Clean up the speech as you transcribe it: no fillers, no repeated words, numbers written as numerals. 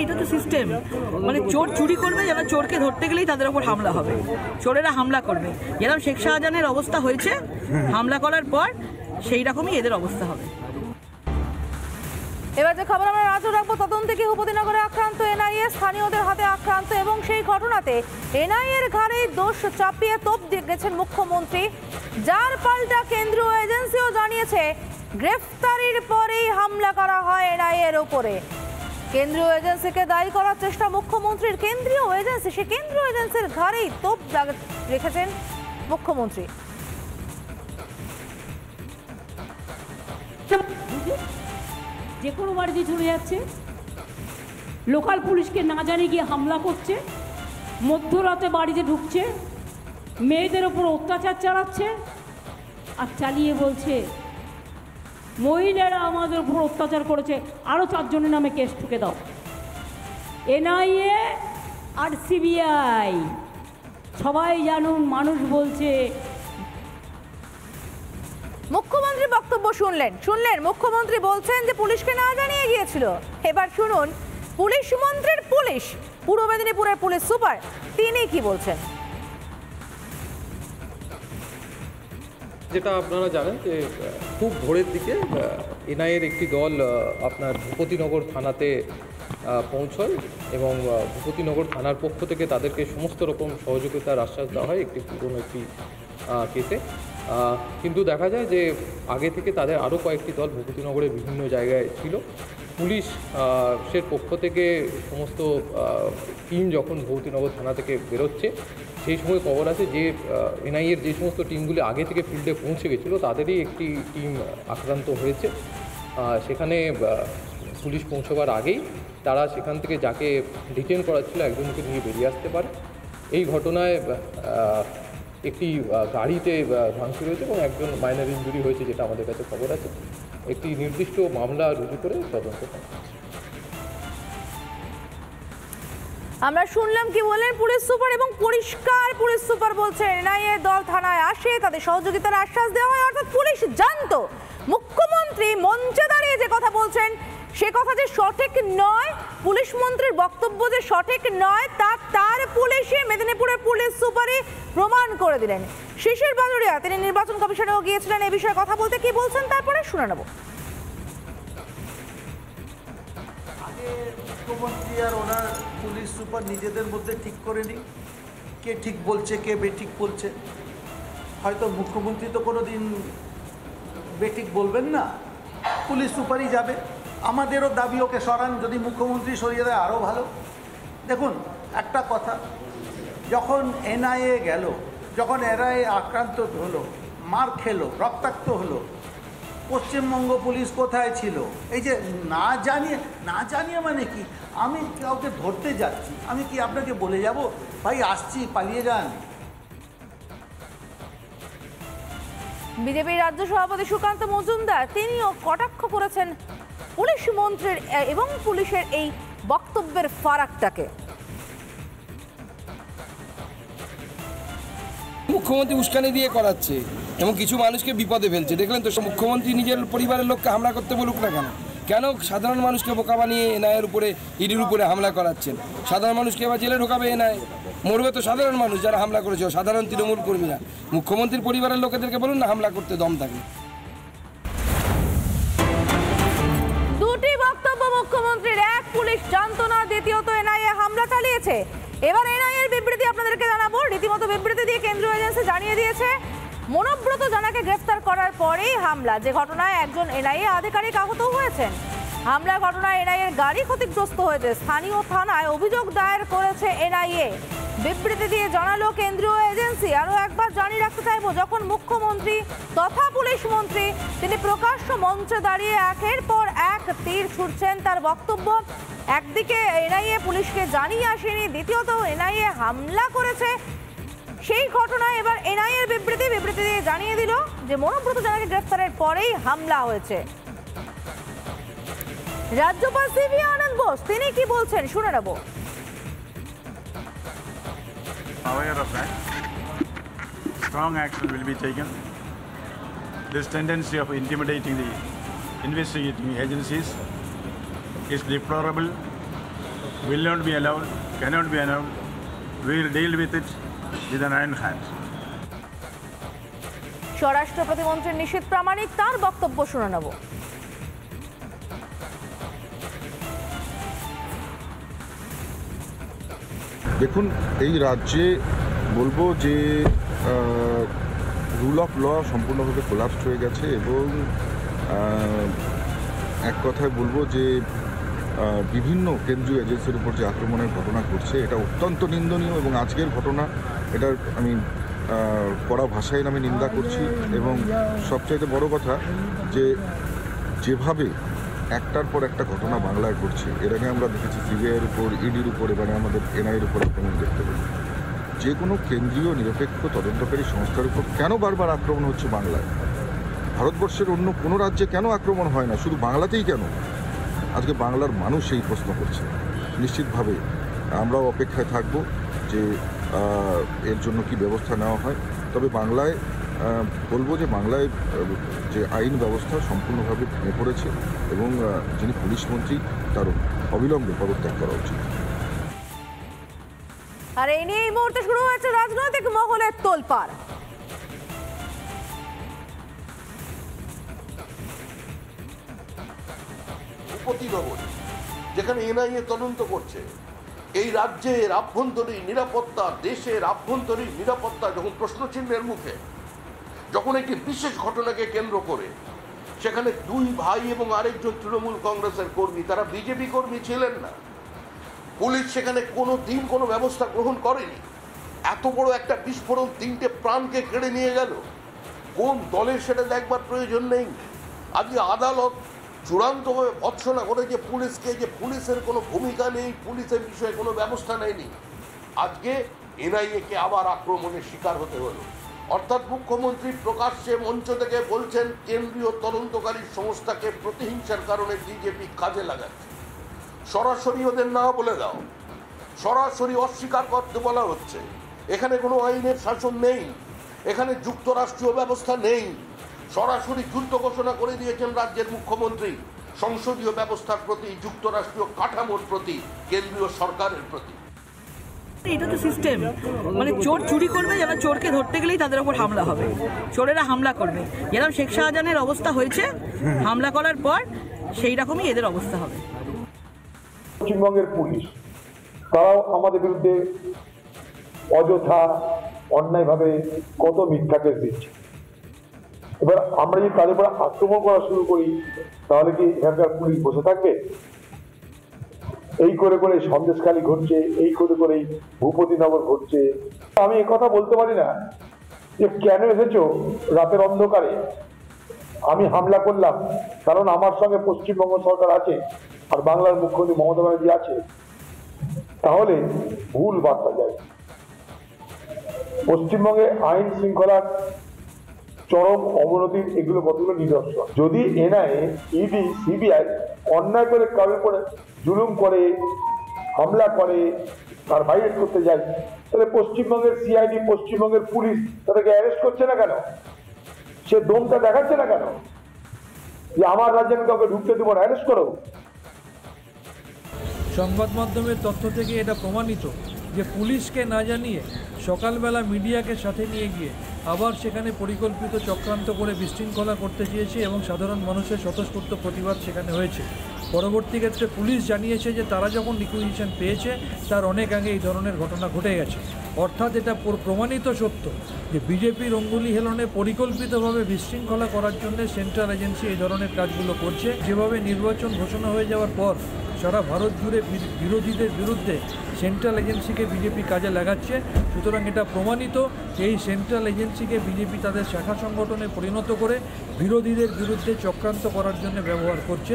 এটা তো সিস্টেম, মানে চোর চুরি করবে, যারা চোরকে ধরতে গেলেই তাদের উপর হামলা হবে, চোরেরা হামলা করবে। যেরকম শেখ শাহজাহানের অবস্থা হয়েছে হামলা করার পর, সেই রকমই এদের অবস্থা হবে। এবার যে খবর আমরা নজর রাখবো, তদন্তে কি উপতিনগরে আক্রান্ত এনআইএ, স্থানীয়দের হাতে আক্রান্ত, এবং সেই ঘটনাতে এনআইএর ঘাড়ে দোষ চাপিয়ে তোপ গেছেন মুখ্যমন্ত্রী, যার পাল্টা কেন্দ্রীয় এজেন্সিও জানিয়েছে গ্রেফতারির পরেই হামলা করা হয় এনআইএর উপরে। কেন্দ্রীয় এজেন্সিকে দায়ী করার চেষ্টা মুখ্যমন্ত্রীর। কেন্দ্রীয় এজেন্সি, সে কেন্দ্রীয় এজেন্সির ঘাড়েই তোপ রেখেছেন মুখ্যমন্ত্রী। যে কোনো বাড়িতে চলে যাচ্ছে, লোকাল পুলিশকে না জানিয়ে গিয়ে হামলা করছে, মধ্যরাতে বাড়িতে ঢুকছে, মেয়েদের ওপর অত্যাচার চালাচ্ছে, আর চালিয়ে বলছে মহিলারা আমাদের উপর অত্যাচার করেছে, আরও 4 জনের নামে কেস ঠুকে দাও। এনআইএ আর সিবিআই সবাই জানুন, মানুষ বলছে। মুখ্যমন্ত্রী বক্তব্য শুনলেন মুখ্যমন্ত্রী বলছেন যে পুলিশকে না জানিয়ে গিয়েছিল। এবার শুনুন পুলিশ মন্ত্রীর পুলিশ, পূর্ব মেদিনীপুরের পুলিশ সুপার, তিনি কি বলছেন। যেটা আপনারা জানেন যে খুব ভোরের দিকে এনআইএর একটি দল আপনার ভূপতিনগর থানাতে পৌঁছয় এবং ভূপতিনগর থানার পক্ষ থেকে তাদেরকে সমস্ত রকম সহযোগিতার আশ্বাস দেওয়া হয় একটি পুরনো একটি কেসে। কিন্তু দেখা যায় যে আগে থেকে তাদের আরও কয়েকটি দল ভূপতিনগরের বিভিন্ন জায়গায় ছিল। পুলিশের পক্ষ থেকে সমস্ত টিম যখন ভূপতিনগর থানা থেকে বেরোচ্ছে, সেই সময় খবর আছে যে এনআইএর যে সমস্ত টিমগুলি আগে থেকে ফিল্ডে পৌঁছে গেছিলো তাদেরই একটি টিম আক্রান্ত হয়েছে। সেখানে পুলিশ পৌঁছবার আগেই তারা সেখান থেকে যাকে ডিটেন করাচ্ছিল একজনকে নিয়ে বেরিয়ে আসতে পারে। এই ঘটনায় একটি গাড়িতে ভাঙচুর হয়েছে এবং একজন মাইনর ইনজুরি হয়েছে, যেটা আমাদের কাছে খবর আছে। একটি নির্দিষ্ট মামলা রুজু করে তদন্ত করা হচ্ছে। আমরা শুনলাম কি বলেন পুলিশ সুপার, এবং পরিষ্কার পুলিশ সুপার বলছেন এনআইএ দল থানায় আসে, তাদের সহযোগিতার আশ্বাস দেওয়া হয়, অর্থাৎ পুলিশ জানতো। মুখ্যমন্ত্রী মঞ্চে দাঁড়িয়ে যে কথা বলছেন সে কথা যে সঠিক নয়, পুলিশ মন্ত্রীর বক্তব্য যে সঠিক নয়, তার পুলিশে মেদিনীপুরের পুলিশ সুপারই প্রমাণ করে দিলেন। শিশির বাজুরিয়া তিনি নির্বাচন কমিশনেও গিয়েছিলেন এই বিষয়ে কথা বলতে, কি বলছেন তারপরে শুনে নেব। মুখ্যমন্ত্রী আর ওনার পুলিশ সুপার নিজেদের মধ্যে ঠিক করে নি কে ঠিক বলছে কে বেঠিক বলছে। হয়তো মুখ্যমন্ত্রী তো কোনো দিন বেঠিক বলবেন না, পুলিশ সুপারই যাবে। আমাদেরও দাবি ওকে সরান, যদি মুখ্যমন্ত্রী সরিয়ে দেয় আরও ভালো। দেখুন একটা কথা, যখন এনআইএ গেল, যখন এনআইএ আক্রান্ত হলো, মার খেলো, রক্তাক্ত হলো, পশ্চিমবঙ্গ পুলিশ কোথায় ছিল? এই যে না জানিয়ে মানে কি, আমি কাউকে ধরতে যাচ্ছি, আমি কি আপনাকে বলে যাব ভাই আসছি পালিয়ে যান? বিজেপির রাজ্য সভাপতি সুকান্ত মজুমদার তিনিও কটাক্ষ করেছেন পুলিশ মন্ত্রীর এবং পুলিশের এই বক্তব্যের ফারাকটাকে। মুখ্যমন্ত্রী উস্কানি দিয়ে করাচ্ছে এবং কিছু মানুষকে বিপদে ফেলছে। দেখলেন তো, মুখ্যমন্ত্রী নিজের পরিবারের লোককে হামলা করতে বলুক না কেন, কেন সাধারণ মানুষকে বোকা বানিয়ে এনআইএর উপরে, ইডির উপরে হামলা করাচ্ছেন? সাধারণ মানুষকে এবার জেলে ঢোকাবে এনআইএ, মরবে তো সাধারণ মানুষ যারা হামলা করেছে, সাধারণ তৃণমূল কর্মীরা। মুখ্যমন্ত্রীর পরিবারের লোকেদেরকে বলুন না হামলা করতে দম থাকে। দুটি বক্তব্য মুখ্যমন্ত্রীর, এক পুলিশ জানতো না, দ্বিতীয়ত এনআইএ হামলা চালিয়েছে। এবার এনআইএর বিবৃতি আপনাদেরকে জানাবো। রীতিমতো বিবৃতি দিয়ে কেন্দ্রীয় এজেন্সি জানিয়ে দিয়েছে মনোব্রত জানাকে গ্রেফতার করার পরেই হামলা, যে ঘটনায় একজন এনআইএ আধিকারিক আহত হয়েছেন। হামলার ঘটনায় এনআইএর গাড়ি ক্ষতিগ্রস্ত হয়েছে, স্থানীয় থানায় অভিযোগ দায়ের করেছে এনআইএ। বিবৃতি দিয়ে জানালো কেন্দ্রীয় এজেন্সি। আরও একবার জানিয়ে রাখতে চাইবো, যখন মুখ্যমন্ত্রী তথা পুলিশ মন্ত্রী তিনি প্রকাশ্য মঞ্চে দাঁড়িয়ে একের পর এক তীর ছুটছেন, তার বক্তব্য একদিকে এনআইএ পুলিশকে জানিয়ে আসেনি, দ্বিতীয়ত এনআইএ হামলা করেছে। সেই ঘটনায় এবার এনআইএর বিবৃতি দিয়ে জানিয়ে দিল যে মনোব্রত জানাকে গ্রেফতারের পরেই হামলা হয়েছে। রাজ্যপাল সিভি আনন্দ বোস তিনি কি বলছেন শুনে নেব। Aware of that, strong action will be taken. This tendency of intimidating the investigating agencies is deplorable will not be allowed, cannot be allowed. We will deal with it with an iron hand. স্বরাষ্ট্র প্রতিমন্ত্রী নিশীথ প্রামাণিক তার বক্তব্য শুনে নেব। দেখুন, এই রাজ্যে বলবো যে রুল অফ ল সম্পূর্ণভাবে কোলাপস হয়ে গেছে এবং এক কথায় বলবো যে বিভিন্ন কেন্দ্রীয় এজেন্সির উপর যে আক্রমণের ঘটনা ঘটছে এটা অত্যন্ত নিন্দনীয় এবং আজকের ঘটনা এটার আমি কড়া ভাষায় আমি নিন্দা করছি। এবং সবচাইতে বড় কথা যে যেভাবে একটার পর একটা ঘটনা বাংলায় ঘটছে, এর আগে আমরা দেখেছি সিবিআইয়ের উপর, ইডির উপর, এবারে আমাদের এনআইয়ের উপর আক্রমণ দেখতে পাই। যে কোনো কেন্দ্রীয় নিরপেক্ষ তদন্তকারী সংস্থার উপর কেন বারবার আক্রমণ হচ্ছে বাংলায়? ভারতবর্ষের অন্য কোনো রাজ্যে কেন আক্রমণ হয় না, শুধু বাংলাতেই কেন? আজকে বাংলার মানুষ এই প্রশ্ন করছে। নিশ্চিতভাবে আমরাও অপেক্ষায় থাকব যে এর জন্য কি ব্যবস্থা নেওয়া হয়। তবে বাংলায় বলবো যে বাংলায় যে আইন ব্যবস্থা সম্পূর্ণভাবে ভেঙে পড়েছে এবং যিনি পুলিশ মন্ত্রী তার অবিলম্বে পদত্যাগ করা উচিত। আর এই নিয়ে এই মুহূর্তে শুরু হয়েছে রাজনৈতিক মহলের তোলপাড়। ভূপতিনগর যেখানে এনআইএ তদন্ত করছে, এই রাজ্যের আভ্যন্তরীণ নিরাপত্তা, দেশের আভ্যন্তরীণ নিরাপত্তা যখন প্রশ্নচিহ্নের মুখে, যখন একটি বিশেষ ঘটনাকে কেন্দ্র করে সেখানে দুই ভাই এবং আরেকজন তৃণমূল কংগ্রেসের কর্মী, তারা বিজেপি কর্মী ছিলেন না, পুলিশ সেখানে কোনো দিন কোনো ব্যবস্থা গ্রহণ করেনি। এত বড় একটা বিস্ফোরণ 3টে প্রাণকে কেড়ে নিয়ে গেল। কোন দলের সেটা দেখবার প্রয়োজন নেই। আজকে আদালত চূড়ান্তভাবে ভৎসনা করে যে পুলিশকে, যে পুলিশের কোনো ভূমিকা নেই, পুলিশের বিষয়ে কোনো ব্যবস্থা নেয়নি। আজকে এনআইএকে আবার আক্রমণের শিকার হতে হলো। অর্থাৎ মুখ্যমন্ত্রী প্রকাশ্যে মঞ্চ থেকে বলছেন কেন্দ্রীয় তদন্তকারী সংস্থাকে প্রতিহিংসার কারণে বিজেপি কাজে লাগাচ্ছে। সরাসরি ওদের না বলে দাও, সরাসরি অস্বীকার করতে বলা হচ্ছে। এখানে কোনো আইনের শাসন নেই, এখানে যুক্তরাষ্ট্রীয় ব্যবস্থা নেই। সরাসরি যুদ্ধ ঘোষণা করে দিয়েছেন রাজ্যের মুখ্যমন্ত্রী সংসদীয় ব্যবস্থার প্রতি, যুক্তরাষ্ট্রীয় কাঠামোর প্রতি, কেন্দ্রীয় সরকারের প্রতি। এটা তো সিস্টেম, মানে চোর চুরি করবে, যারা চোরকে ধরতে গেলেই তাদের উপর হামলা হবে, চোরেরা হামলা করবে। যেরকম শেখ শাহজাহানের অবস্থা হয়েছে হামলা করার পর, সেই রকমই এদের অবস্থা হবে। পশ্চিমবঙ্গের পুলিশ তারাও আমাদের বিরুদ্ধে অযথা অন্যায়ভাবে কত মিথ্যা কেস দিচ্ছে। এবার আমরা যদি তাদের উপর আক্রমণ করা শুরু করি তাহলে কি এখানকার পুলিশ বসে থাকবে? এই করে করে সন্দেশখালী ঘটছে, এই করে করেই ভূপতিনগর ঘটছে। আমি কথা বলতে পারি না যে কেন এসেছো রাতের অন্ধকারে, আমি হামলা করলাম কারণ আমার সঙ্গে পশ্চিমবঙ্গ সরকার আছে আর বাংলার মুখ্যমন্ত্রী মমতা ব্যানার্জি আছে, তাহলে ভুল বার্তা যায়। পশ্চিমবঙ্গে আইন শৃঙ্খলার চরম অবনতির এগুলো কতগুলো নিদর্শন। যদি এনআইএ, ইডি, সিবিআই অন্যায় করে কারোর উপরে জুলুম করে, হামলা করে, তার ভাইলেট করতে যায়, তাহলে পশ্চিমবঙ্গের সিআইডি, পশ্চিমবঙ্গের পুলিশ তাদেরকে অ্যারেস্ট করছে না কেন? সে দমটা দেখাচ্ছে না কেন যে আমার রাজ্যে আমি কাউকে ঢুকতে দেবো না, অ্যারেস্ট করো? সংবাদ মাধ্যমের তথ্য থেকে এটা প্রমাণিত যে পুলিশকে না জানিয়ে সকালবেলা মিডিয়াকে সাথে নিয়ে গিয়ে আবার সেখানে পরিকল্পিত চক্রান্ত করে বিশৃঙ্খলা করতে চেয়েছে এবং সাধারণ মানুষের স্বতঃস্ফূর্ত প্রতিবাদ সেখানে হয়েছে। পরবর্তী ক্ষেত্রে পুলিশ জানিয়েছে যে তারা যখন রিকুইজিশন পেয়েছে তার অনেক আগে এই ধরনের ঘটনা ঘটে গেছে। অর্থাৎ এটা প্রমাণিত সত্য যে বিজেপির অঙ্গুলি হেলনে পরিকল্পিতভাবে বিশৃঙ্খলা করার জন্য সেন্ট্রাল এজেন্সি এই ধরনের কাজগুলো করছে। যেভাবে নির্বাচন ঘোষণা হয়ে যাওয়ার পর সারা ভারত জুড়ে বিরোধীদের বিরুদ্ধে সেন্ট্রাল এজেন্সিকে বিজেপি কাজে লাগাচ্ছে, সুতরাং এটা প্রমাণিত এই সেন্ট্রাল এজেন্সিকে বিজেপি তাদের শাখা সংগঠনে পরিণত করে বিরোধীদের বিরুদ্ধে চক্রান্ত করার জন্য ব্যবহার করছে।